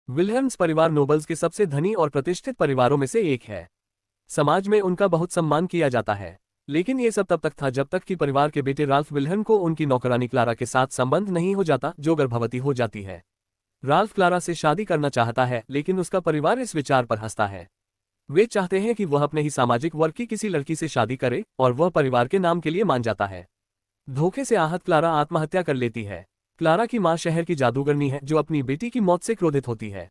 विल्हेम्स परिवार नोबल्स के सबसे धनी और प्रतिष्ठित परिवारों में से एक है। समाज में उनका बहुत सम्मान किया जाता है। लेकिन ये सब तब तक था जब तक कि परिवार के बेटे राल्फ विल्हेम को उनकी नौकरानी क्लारा के साथ संबंध नहीं हो जाता, जो गर्भवती हो जाती है। राल्फ क्लारा से शादी करना चाहता है, लेकिन उसका परिवार इस विचार पर हंसता है। वे चाहते हैं कि वह अपने ही सामाजिक वर्ग की किसी लड़की से शादी करे, और वह परिवार के नाम के लिए मान जाता है। धोखे से आहत क्लारा आत्महत्या कर लेती है। क्लारा की मां शहर की जादूगरनी है, जो अपनी बेटी की मौत से क्रोधित होती है।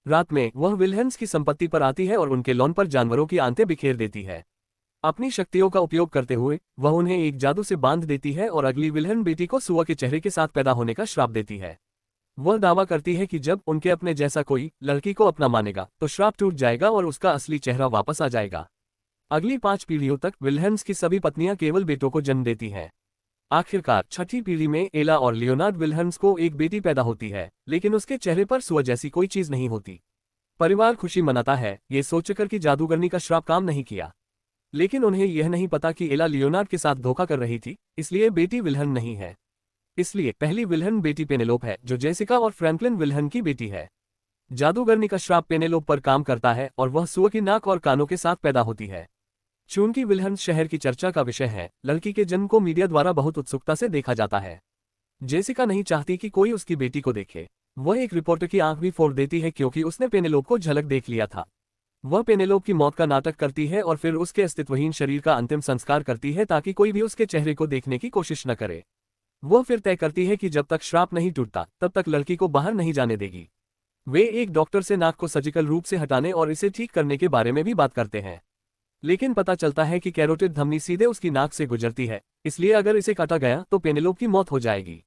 रात में वह विल्हेम्स की संपत्ति पर आती है और उनके लॉन पर जानवरों की आंतें बिखेर देती है। अपनी शक्तियों का उपयोग करते हुए वह उन्हें एक जादू से बांध देती है और अगली विल्हेम बेटी को सुअर के चेहरे के साथ पैदा होने का श्राप देती है। वह दावा करती है कि जब उनके अपने जैसा कोई लड़की को अपना मानेगा तो श्राप टूट जाएगा और उसका असली चेहरा वापस आ जाएगा। अगली 5 पीढ़ियों तक विल्हेम्स की सभी पत्नियां केवल बेटों को जन्म देती हैं। आखिरकार 6ठी पीढ़ी में एला और लियोनार्ड विल्हेम्स को एक बेटी पैदा होती है, लेकिन उसके चेहरे पर सुअर जैसी कोई चीज नहीं होती। परिवार खुशी मनाता है, ये सोचकर कि जादूगरनी का श्राप काम नहीं किया। लेकिन उन्हें यह नहीं पता कि एला लियोनार्ड के साथ धोखा कर रही थी, इसलिए बेटी विल्हेम नहीं है। इसलिए पहली विल्हेम बेटी पेनेलोप है, जो जेसिका और फ्रैंकलिन विल्हेम की बेटी है। जादूगरनी का श्राप पेनेलोप पर काम करता है और वह सुअर की नाक और कानों के साथ पैदा होती है। चूंकि विल्हेम शहर की चर्चा का विषय है, लड़की के जन्म को मीडिया द्वारा बहुत उत्सुकता से देखा जाता है। जेसिका नहीं चाहती कि कोई उसकी बेटी को देखे। वह एक रिपोर्टर की आंख भी फोड़ देती है, क्योंकि उसने पेनेलोप को झलक देख लिया था। वह पेनेलोप की मौत का नाटक करती है और फिर उसके अस्तित्वहीन शरीर का अंतिम संस्कार करती है, ताकि कोई भी उसके चेहरे को देखने की कोशिश न करे। वह फिर तय करती है कि जब तक श्राप नहीं टूटता तब तक लड़की को बाहर नहीं जाने देगी। वे एक डॉक्टर से नाक को सर्जिकल रूप से हटाने और इसे ठीक करने के बारे में भी बात करते हैं। लेकिन पता चलता है कि कैरोटिड धमनी सीधे उसकी नाक से गुजरती है, इसलिए अगर इसे काटा गया तो पेनेलोप की मौत हो जाएगी।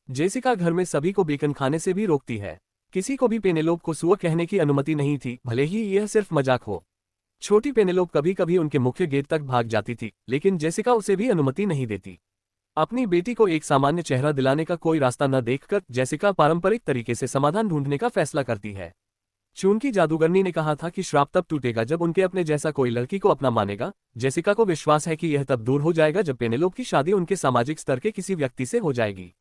जेसिका घर में सभी को बेकन खाने से भी रोकती है। किसी को भी पेनेलोप को सुअर कहने की अनुमति नहीं थी, भले ही यह सिर्फ मजाक हो। छोटी पेनेलोप कभी कभी उनके मुख्य गेट तक भाग जाती थी, लेकिन जेसिका उसे भी अनुमति नहीं देती। अपनी बेटी को एक सामान्य चेहरा दिलाने का कोई रास्ता न देखकर जेसिका पारंपरिक तरीके से समाधान ढूंढने का फैसला करती है। चूंकि जादूगरनी ने कहा था कि श्राप तब टूटेगा जब उनके अपने जैसा कोई लड़की को अपना मानेगा, जेसिका को विश्वास है कि यह तब दूर हो जाएगा जब पेनेलोप की शादी उनके सामाजिक स्तर के किसी व्यक्ति से हो जाएगी।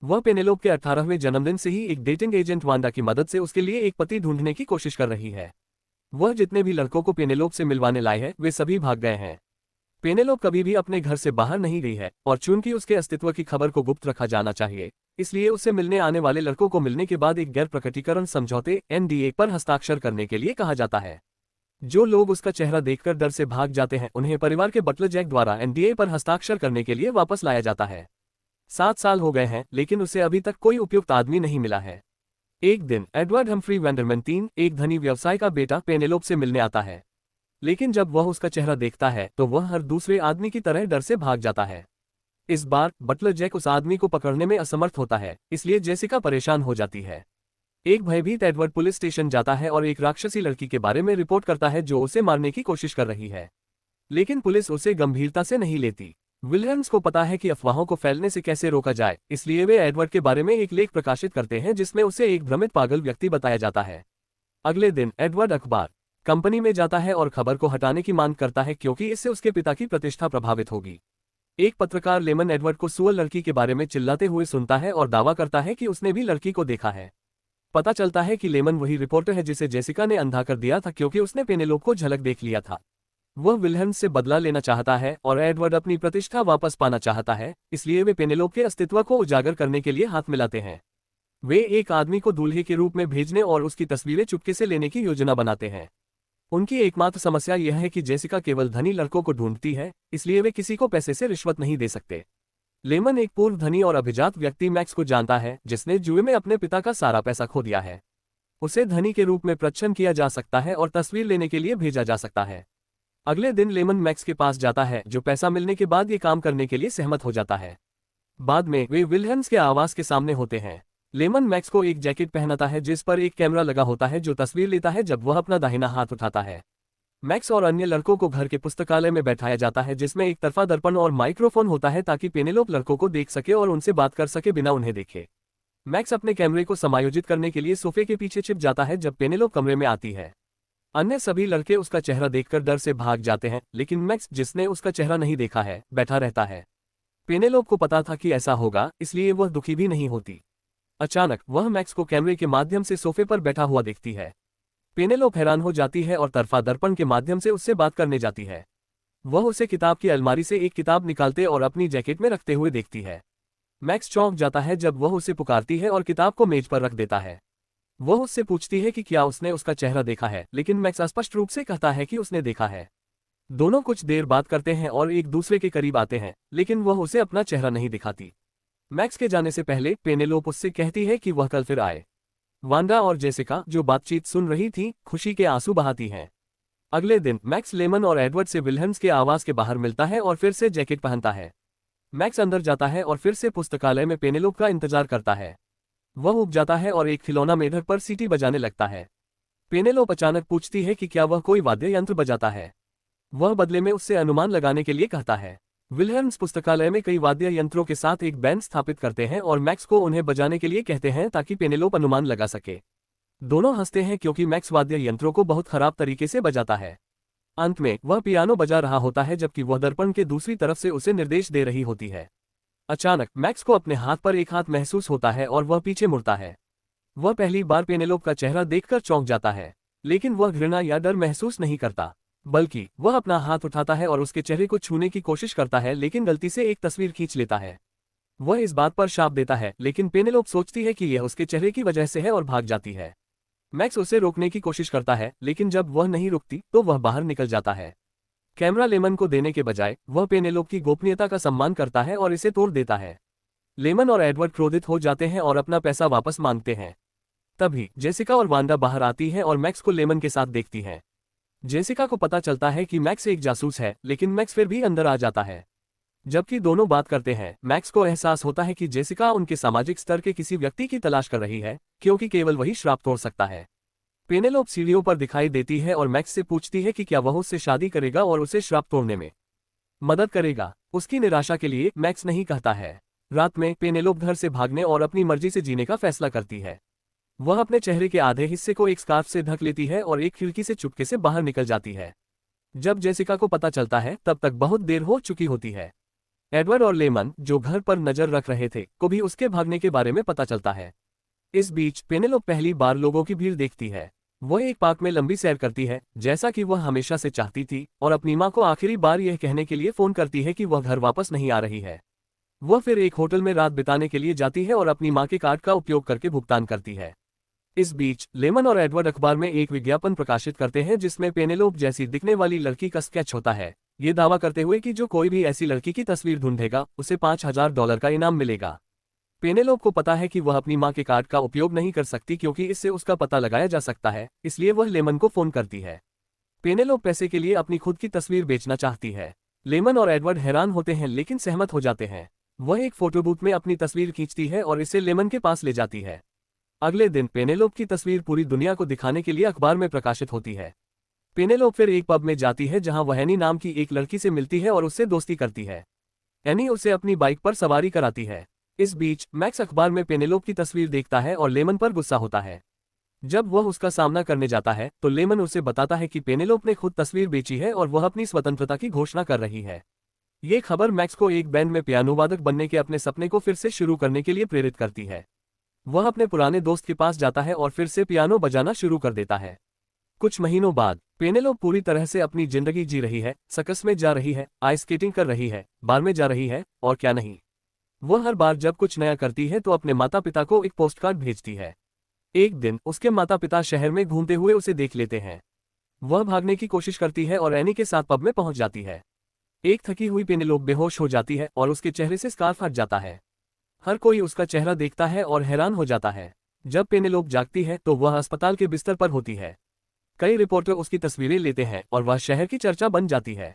वह पेनेलोप के 18वें जन्मदिन से ही एक डेटिंग एजेंट वांडा की मदद से उसके लिए एक पति ढूंढने की कोशिश कर रही है। वह जितने भी लड़कों को पेनेलोप से मिलवाने लाए हैं, वे सभी भाग गए हैं। पेनेलोप कभी भी अपने घर से बाहर नहीं गई है, और चूंकि उसके अस्तित्व की खबर को गुप्त रखा जाना चाहिए, इसलिए उसे मिलने आने वाले लड़कों को मिलने के बाद एक गैर प्रकटीकरण समझौते NDA पर हस्ताक्षर करने के लिए कहा जाता है। जो लोग उसका चेहरा देखकर डर से भाग जाते हैं, उन्हें परिवार के बटलर जैक द्वारा NDA पर हस्ताक्षर करने के लिए वापस लाया जाता है। 7 साल हो गए हैं, लेकिन उसे अभी तक कोई उपयुक्त आदमी नहीं मिला है। एक दिन एडवर्ड हम्फ्री वैंडरमैन III, एक धनी व्यवसाय का बेटा, पेनेलोप से मिलने आता है। लेकिन जब वह उसका चेहरा देखता है तो वह हर दूसरे आदमी की तरह डर से भाग जाता है। इस बार बटलर जैक उस आदमी को पकड़ने में असमर्थ होता है, इसलिए जेसिका परेशान हो जाती है। एक भयभीत एडवर्ड पुलिस स्टेशन जाता है और एक राक्षसी लड़की के बारे में रिपोर्ट करता है जो उसे मारने की कोशिश कर रही है। लेकिन पुलिस उसे गंभीरता से नहीं लेती। विलियम्स को पता है कि अफवाहों को फैलने से कैसे रोका जाए, इसलिए वे एडवर्ड के बारे में एक लेख प्रकाशित करते हैं जिसमें उसे एक भ्रमित पागल व्यक्ति बताया जाता है। अगले दिन एडवर्ड अखबार कंपनी में जाता है और खबर को हटाने की मांग करता है, क्योंकि इससे उसके पिता की प्रतिष्ठा प्रभावित होगी। एक पत्रकार लेमन एडवर्ड को सुअर लड़की के बारे में चिल्लाते हुए सुनता है और दावा करता है कि उसने भी लड़की को देखा है। पता चलता है कि लेमन वही रिपोर्टर है जिसे जेसिका ने अंधा कर दिया था, क्योंकि उसने पेनेलोप को झलक देख लिया था। वह विल्हेम्स से बदला लेना चाहता है और एडवर्ड अपनी प्रतिष्ठा वापस पाना चाहता है, इसलिए वे पेनेलोप के अस्तित्व को उजागर करने के लिए हाथ मिलाते हैं। वे एक आदमी को दूल्हे के रूप में भेजने और उसकी तस्वीरें चुपके से लेने की योजना बनाते हैं। उनकी एकमात्र समस्या यह है कि जेसिका केवल धनी लड़कों को ढूंढती है, इसलिए वे किसी को पैसे से रिश्वत नहीं दे सकते। लेमन एक पूर्व धनी और अभिजात व्यक्ति मैक्स को जानता है, जिसने जुए में अपने पिता का सारा पैसा खो दिया है। उसे धनी के रूप में प्रच्छन्न किया जा सकता है और तस्वीर लेने के लिए भेजा जा सकता है। अगले दिन लेमन मैक्स के पास जाता है, जो पैसा मिलने के बाद ये काम करने के लिए सहमत हो जाता है। बाद में वे विल्हेम्स के आवास के सामने होते हैं। लेमन मैक्स को एक जैकेट पहनाता है जिस पर एक कैमरा लगा होता है, जो तस्वीर लेता है जब वह अपना दाहिना हाथ उठाता है। मैक्स और अन्य लड़कों को घर के पुस्तकालय में बैठाया जाता है, जिसमें एक तरफा दर्पण और माइक्रोफोन होता है ताकि पेनेलोप लड़कों को देख सके और उनसे बात कर सके बिना उन्हें देखे। मैक्स अपने कैमरे को समायोजित करने के लिए सोफे के पीछे छिप जाता है जब पेनेलोप कमरे में आती है। अन्य सभी लड़के उसका चेहरा देखकर डर से भाग जाते हैं, लेकिन मैक्स, जिसने उसका चेहरा नहीं देखा है, बैठा रहता है। पेनेलोप को पता था कि ऐसा होगा, इसलिए वह दुखी भी नहीं होती। अचानक वह मैक्स को कैमरे के माध्यम से सोफे पर बैठा हुआ देखती है। पेनेलोप हैरान हो जाती है और तरफा दर्पण के माध्यम से उससे बात करने जाती है। वह उसे किताब की अलमारी से एक किताब निकालते और अपनी जैकेट में रखते हुए देखती है। मैक्स चौंक जाता है जब वह उसे पुकारती है और किताब को मेज पर रख देता है। वह उससे पूछती है कि क्या उसने उसका चेहरा देखा है, लेकिन मैक्स स्पष्ट रूप से कहता है कि उसने देखा है। दोनों कुछ देर बात करते हैं और एक दूसरे के करीब आते हैं, लेकिन वह उसे अपना चेहरा नहीं दिखाती। मैक्स के जाने से पहले पेनेलोप उससे कहती है कि वह कल फिर आए। वांडा और जेसिका, जो बातचीत सुन रही थी, खुशी के आंसू बहाती हैं। अगले दिन मैक्स लेमन और एडवर्ड से विल्हम्स के आवास के बाहर मिलता है और फिर से जैकेट पहनता है। मैक्स अंदर जाता है और फिर से पुस्तकालय में पेनेलोप का इंतजार करता है। वह उब जाता है और एक खिलौना मेढक पर सीटी बजाने लगता है। पेनेलोप अचानक पूछती है कि क्या वह कोई वाद्य यंत्र बजाता है। वह बदले में उससे अनुमान लगाने के लिए कहता है। विल्हम्स पुस्तकालय में कई वाद्य यंत्रों के साथ एक बैंड स्थापित करते हैं और मैक्स को उन्हें बजाने के लिए कहते हैं ताकि पेनेलोप अनुमान लगा सके। दोनों हंसते हैं क्योंकि मैक्स वाद्य यंत्रों को बहुत खराब तरीके से बजाता है। अंत में वह पियानो बजा रहा होता है जबकि वह दर्पण के दूसरी तरफ से उसे निर्देश दे रही होती है। अचानक मैक्स को अपने हाथ पर एक हाथ महसूस होता है और वह पीछे मुड़ता है। वह पहली बार पेनेलोप का चेहरा देखकर चौंक जाता है, लेकिन वह घृणा या डर महसूस नहीं करता, बल्कि वह अपना हाथ उठाता है और उसके चेहरे को छूने की कोशिश करता है, लेकिन गलती से एक तस्वीर खींच लेता है। वह इस बात पर शाप देता है, लेकिन पेनेलोप सोचती है कि यह उसके चेहरे की वजह से है और भाग जाती है। मैक्स उसे रोकने की कोशिश करता है, लेकिन जब वह नहीं रुकती तो वह बाहर निकल जाता है। कैमरा लेमन को देने के बजाय वह पेनेलोप की गोपनीयता का सम्मान करता है और इसे तोड़ देता है। लेमन और एडवर्ड क्रोधित हो जाते हैं और अपना पैसा वापस मांगते हैं। तभी जेसिका और वांडा बाहर आती है और मैक्स को लेमन के साथ देखती है। जेसिका को पता चलता है कि मैक्स एक जासूस है, लेकिन मैक्स फिर भी अंदर आ जाता है। जबकि दोनों बात करते हैं, मैक्स को एहसास होता है कि जेसिका उनके सामाजिक स्तर के किसी व्यक्ति की तलाश कर रही है, क्योंकि केवल वही श्राप तोड़ सकता है। पेनेलोप सीढ़ियों पर दिखाई देती है और मैक्स से पूछती है कि क्या वह उससे शादी करेगा और उसे श्राप तोड़ने में मदद करेगा। उसकी निराशा के लिए मैक्स नहीं कहता है। रात में पेनेलोप घर से भागने और अपनी मर्जी से जीने का फैसला करती है। वह अपने चेहरे के आधे हिस्से को एक स्कार्फ से ढक लेती है और एक खिड़की से चुपके से बाहर निकल जाती है। जब जेसिका को पता चलता है तब तक बहुत देर हो चुकी होती है। एडवर्ड और लेमन, जो घर पर नजर रख रहे थे, को भी उसके भागने के बारे में पता चलता है। इस बीच पेनेलोप पहली बार लोगों की भीड़ देखती है। वह एक पार्क में लंबी सैर करती है, जैसा कि वह हमेशा से चाहती थी, और अपनी माँ को आखिरी बार यह कहने के लिए फोन करती है कि वह घर वापस नहीं आ रही है। वह फिर एक होटल में रात बिताने के लिए जाती है और अपनी माँ के कार्ड का उपयोग करके भुगतान करती है। इस बीच लेमन और एडवर्ड अखबार में एक विज्ञापन प्रकाशित करते हैं जिसमें पेनेलोप जैसी दिखने वाली लड़की का स्केच होता है, ये दावा करते हुए कि जो कोई भी ऐसी लड़की की तस्वीर ढूंढेगा उसे $5000 का इनाम मिलेगा। पेनेलोप को पता है कि वह अपनी माँ के कार्ड का उपयोग नहीं कर सकती क्योंकि इससे उसका पता लगाया जा सकता है, इसलिए वह लेमन को फोन करती है। पेनेलोप पैसे के लिए अपनी खुद की तस्वीर बेचना चाहती है। लेमन और एडवर्ड हैरान होते हैं लेकिन सहमत हो जाते हैं। वह एक फोटो बूथ में अपनी तस्वीर खींचती है और इसे लेमन के पास ले जाती है। अगले दिन पेनेलोप की तस्वीर पूरी दुनिया को दिखाने के लिए अखबार में प्रकाशित होती है। पेनेलोप फिर एक पब में जाती है जहां वह एनी नाम की एक लड़की से मिलती है और उससे दोस्ती करती है। एनी उसे अपनी बाइक पर सवारी कराती है। इस बीच मैक्स अखबार में पेनेलोप की तस्वीर देखता है और लेमन पर गुस्सा होता है। जब वह उसका सामना करने जाता है तो लेमन उसे बताता है कि पेनेलोप ने खुद तस्वीर बेची है और वह अपनी स्वतंत्रता की घोषणा कर रही है। ये खबर मैक्स को एक बैंड में पियानो वादक बनने के अपने सपने को फिर से शुरू करने के लिए प्रेरित करती है। वह अपने पुराने दोस्त के पास जाता है और फिर से पियानो बजाना शुरू कर देता है। कुछ महीनों बाद पेनेलोप पूरी तरह से अपनी जिंदगी जी रही है, सर्कस में जा रही है, आइस स्केटिंग कर रही है, बार में जा रही है, और क्या नहीं। वह हर बार जब कुछ नया करती है तो अपने माता पिता को एक पोस्टकार्ड भेजती है। एक दिन उसके माता पिता शहर में घूमते हुए उसे देख लेते हैं। वह भागने की कोशिश करती है और एनी के साथ पब में पहुंच जाती है। एक थकी हुई पेनेलोप बेहोश हो जाती है और उसके चेहरे से स्कार्फ हट जाता है। हर कोई उसका चेहरा देखता है और हैरान हो जाता है। जब पेनेलोप जागती है तो वह अस्पताल के बिस्तर पर होती है। कई रिपोर्टर उसकी तस्वीरें लेते हैं और वह शहर की चर्चा बन जाती है।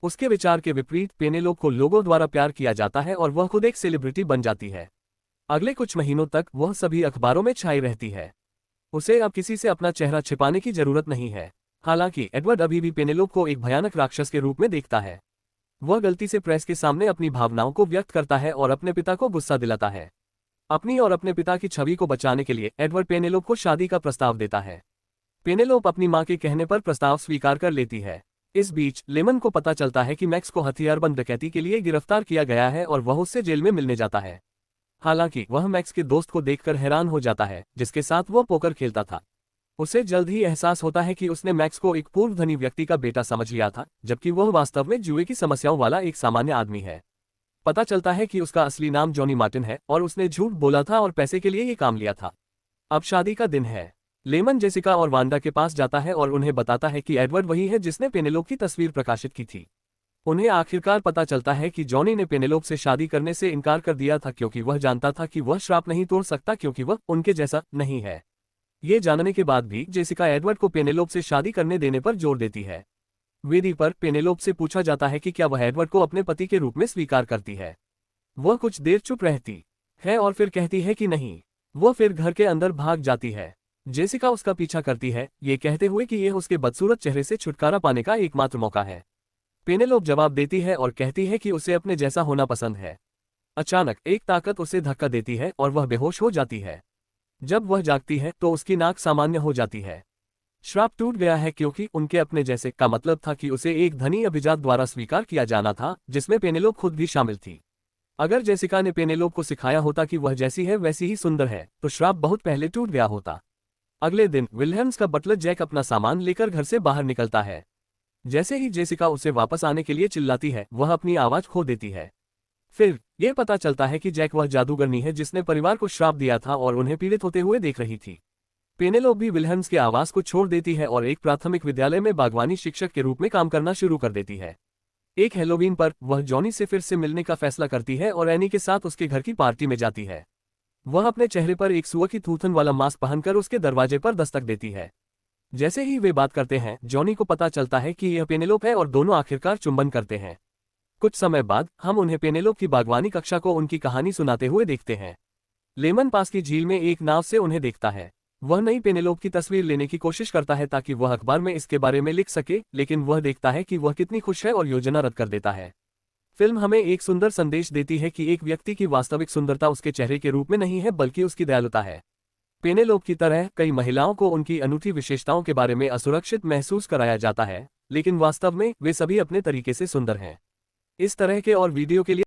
उसके विचार के विपरीत पेनेलोप को लोगों द्वारा प्यार किया जाता है और वह खुद एक सेलिब्रिटी बन जाती है। अगले कुछ महीनों तक वह सभी अखबारों में छाई रहती है। उसे अब किसी से अपना चेहरा छिपाने की जरूरत नहीं है। हालांकि एडवर्ड अभी भी पेनेलोप को एक भयानक राक्षस के रूप में देखता है। वह गलती से प्रेस के सामने अपनी भावनाओं को व्यक्त करता है और अपने पिता को गुस्सा दिलाता है। अपनी और अपने पिता की छवि को बचाने के लिए एडवर्ड पेनेलोप को शादी का प्रस्ताव देता है। पेनेलोप अपनी मां के कहने पर प्रस्ताव स्वीकार कर लेती है। इस बीच लेमन को पता चलता है कि मैक्स को हथियारबंद डकैती के लिए गिरफ्तार किया गया है और वह उससे जेल में मिलने जाता है। हालांकि वह मैक्स के दोस्त को देखकर हैरान हो जाता है जिसके साथ वह पोकर खेलता था। उसे जल्द ही एहसास होता है कि उसने मैक्स को एक पूर्व धनी व्यक्ति का बेटा समझ लिया था, जबकि वह वास्तव में जुए की समस्याओं वाला एक सामान्य आदमी है। पता चलता है कि उसका असली नाम जॉनी मार्टिन है और उसने झूठ बोला था और पैसे के लिए ये काम लिया था। अब शादी का दिन है। लेमन जेसिका और वांडा के पास जाता है और उन्हें बताता है कि एडवर्ड वही है जिसने पेनेलोप की तस्वीर प्रकाशित की थी। उन्हें आखिरकार पता चलता है कि जॉनी ने पेनेलोप से शादी करने से इनकार कर दिया था क्योंकि वह जानता था कि वह श्राप नहीं तोड़ सकता क्योंकि वह उनके जैसा नहीं है। ये जानने के बाद भी जेसिका एडवर्ड को पेनेलोप से शादी करने देने पर जोर देती है। वेदी पर पेनेलोप से पूछा जाता है कि क्या वह एडवर्ड को अपने पति के रूप में स्वीकार करती है। वह कुछ देर चुप रहती है और फिर कहती है कि नहीं। वह फिर घर के अंदर भाग जाती है। जेसिका उसका पीछा करती है, ये कहते हुए कि यह उसके बदसूरत चेहरे से छुटकारा पाने का एकमात्र मौका है। पेनेलोप जवाब देती है और कहती है कि उसे अपने जैसा होना पसंद है। अचानक एक ताकत उसे धक्का देती है और वह बेहोश हो जाती है। जब वह जागती है तो उसकी नाक सामान्य हो जाती है। श्राप टूट गया है क्योंकि उनके अपने जैसे का मतलब था कि उसे एक धनी अभिजात द्वारा स्वीकार किया जाना था जिसमें पेनेलोप खुद भी शामिल थी। अगर जेसिका ने पेनेलोप को सिखाया होता कि वह जैसी है वैसी ही सुंदर है तो श्राप बहुत पहले टूट गया होता। अगले दिन विल्हेम्स का बटलर जैक अपना सामान लेकर घर से बाहर निकलता है। जैसे ही जेसिका उसे वापस आने के लिए चिल्लाती है वह अपनी आवाज खो देती है। फिर यह पता चलता है कि जैक वह जादूगरनी है जिसने परिवार को श्राप दिया था और उन्हें पीड़ित होते हुए देख रही थी। पेनेलोप भी विल्हेम्स के आवास को छोड़ देती है और एक प्राथमिक विद्यालय में बागवानी शिक्षक के रूप में काम करना शुरू कर देती है। एक हैलोवीन पर वह जॉनी से फिर से मिलने का फैसला करती है और एनी के साथ उसके घर की पार्टी में जाती है। वह अपने चेहरे पर एक सुअर की थूथन वाला मास्क पहनकर उसके दरवाजे पर दस्तक देती है। जैसे ही वे बात करते हैं जॉनी को पता चलता है कि यह पेनेलोप है और दोनों आखिरकार चुंबन करते हैं। कुछ समय बाद हम उन्हें पेनेलोप की बागवानी कक्षा को उनकी कहानी सुनाते हुए देखते हैं। लेमन पास की झील में एक नाव से उन्हें देखता है। वह नई पेनेलोप की तस्वीर लेने की कोशिश करता है ताकि वह अखबार में इसके बारे में लिख सके, लेकिन वह देखता है कि वह कितनी खुश है और योजना रद्द कर देता है। फिल्म हमें एक सुंदर संदेश देती है कि एक व्यक्ति की वास्तविक सुंदरता उसके चेहरे के रूप में नहीं है बल्कि उसकी दयालुता है। पेनेलोप की तरह कई महिलाओं को उनकी अनूठी विशेषताओं के बारे में असुरक्षित महसूस कराया जाता है, लेकिन वास्तव में वे सभी अपने तरीके से सुंदर हैं। इस तरह के और वीडियो के लिए